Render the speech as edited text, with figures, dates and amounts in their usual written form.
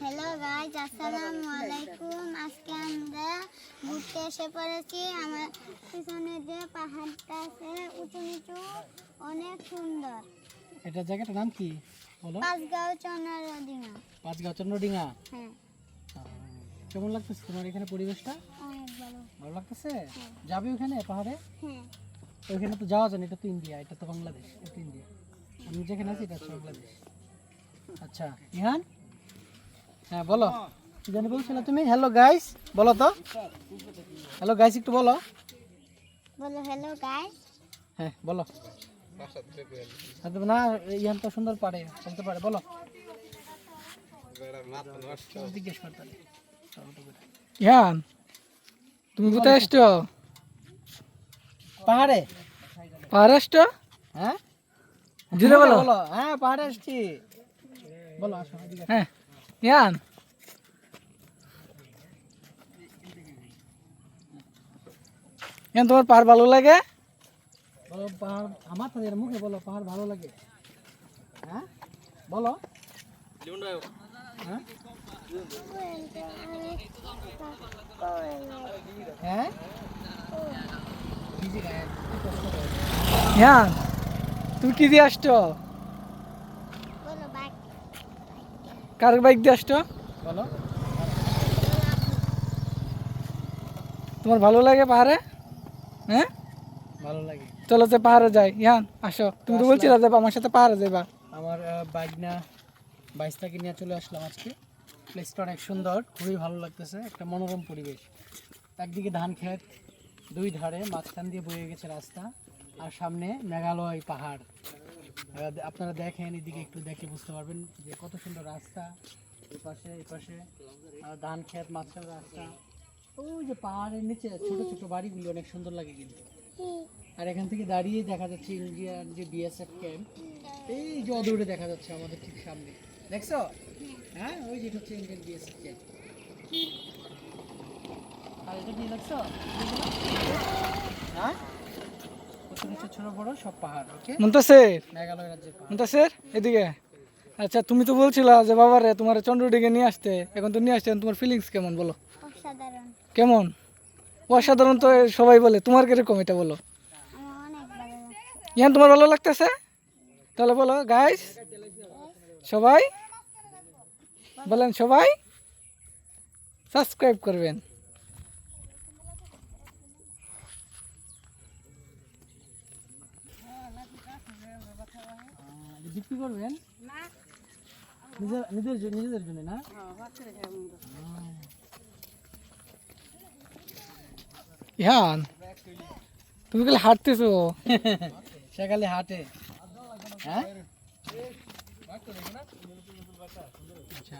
Hello guys, আসসালামু আলাইকুম। আজকে আমরা ঘুরতে এসে পড়েছি। আমার পিছনে যে পাহাড়টা আছে উঁচু নিচু, অনেক সুন্দর। এটা জায়গাটার নাম কি বলো? পাঁচগাঁও চন্দ্রডিঙা। পাঁচগাঁও চন্দ্রডিঙা। হ্যাঁ, কেমন লাগতেছে তোমার এখানে পরিবেশটা? অনেক ভালো। ভালো লাগতেছে? যাবে ওখানে পাহাড়ে? হ্যাঁ, ওইখানে তো যাওয়া যায় না, এটা তো ইন্ডিয়া, এটা তো বাংলাদেশ, এটা তো ইন্ডিয়া। আমি যেখানে আছি এটা হচ্ছে বাংলাদেশ। আচ্ছা ইহান, হ্যাঁ বলো, কি জানি বলছিলে তুমি? হ্যালো গাইস বলো তো, হ্যালো গাইস একটু বলো। বলো হ্যালো গাইজ। হ্যাঁ বলো। না ইহান তো সুন্দর পারে, বলতে পারে, বলো। জিজ্ঞেস করতে ইয়ান, তুমি কোথায় আসছো? পাহাড়ে। পাহাড়ে আসছো? হ্যাঁ জুড়ে বলো। বলো। হ্যাঁ পাহাড়ে আসছি, বলো আসো এদিকে আসো। হ্যাঁ ইয়ান, ইয়ান তোমার পাহাড় ভালো লাগে? বলো পাহাড়, আমার তাদের মুখে বলো পাহাড় ভালো লাগে। হ্যাঁ বলো। হ্যাঁ হ্যাঁ ভিজে গায়ে কি কষ্ট করে। ইয়ান, তুমি কি দিয়ে আসছো? বলো বাইক। কার বাইক দিয়ে আসছো? বলো। তোমার ভালো লাগে পাহাড়ে? হ্যাঁ ভালো লাগে। চলো যে পাহাড়ে যাই। ইয়ান আসো, তুমি তো বলছিলে যাবা আমার সাথে পাহাড়ে যাবা। আমার বাইক না, বাইকটাকে নিয়ে চলে আসলাম আজকে। প্লেসটা অনেক সুন্দর, খুবই ভালো লাগতেছে, একটা মনোরম পরিবেশ। একদিকে ধান ক্ষেত, দুই ধারে মাঝখান দিয়ে বয়ে গেছে রাস্তা, আর সামনে মেঘালয় পাহাড়। আপনারা দেখেন, এদিকে একটু দেখে বুঝতে পারবেন যে কত সুন্দর রাস্তা। এপাশে ধান ক্ষেত, মাঝখানে রাস্তা। ওই যে পাহাড়ের নিচে ছোট ছোট বাড়িগুলি অনেক সুন্দর লাগে কিন্তু। আর এখান থেকে দাঁড়িয়ে দেখা যাচ্ছে ইন্ডিয়ার যে বিএসএফ ক্যাম্প, এই যে অদূরে দেখা যাচ্ছে আমাদের ঠিক সামনে, দেখছো? হ্যাঁ ওই যেটা হচ্ছে ইন্ডিয়ান বিএসএফ ক্যাম্প। আর এটা কি দেখছো? হ্যাঁ কত কিছু ছোট বড় সব পাহাড়। ওকে, মুনতাসির, মেঘালয় রাজ্যের পাহাড়। মুনতাসির এদিকে। আচ্ছা তুমি তো বলছিলা যে বাবারে তোমার চন্দ্রডিঙে নিয়ে আসতে, এখন তো নিয়ে আসছেন, তোমার ফিলিংস কেমন বলো? অসাধারণ। কেমন? অসাধারণ তো সবাই বলে, তোমার কিরকম এটা বলো? আমার অনেক ভালো লাগছে। ইয়ান তোমার ভালো লাগতেছে? তাহলে বলো গাইস, সবাই বলেন, সবাই সাবস্ক্রাইব করবেন। বিক্রি করবেন নিজেদের জন্য না? ইয়ান তুমি খালি হাঁটতেছো। সেখানে হাটে। হ্যাঁ আচ্ছা।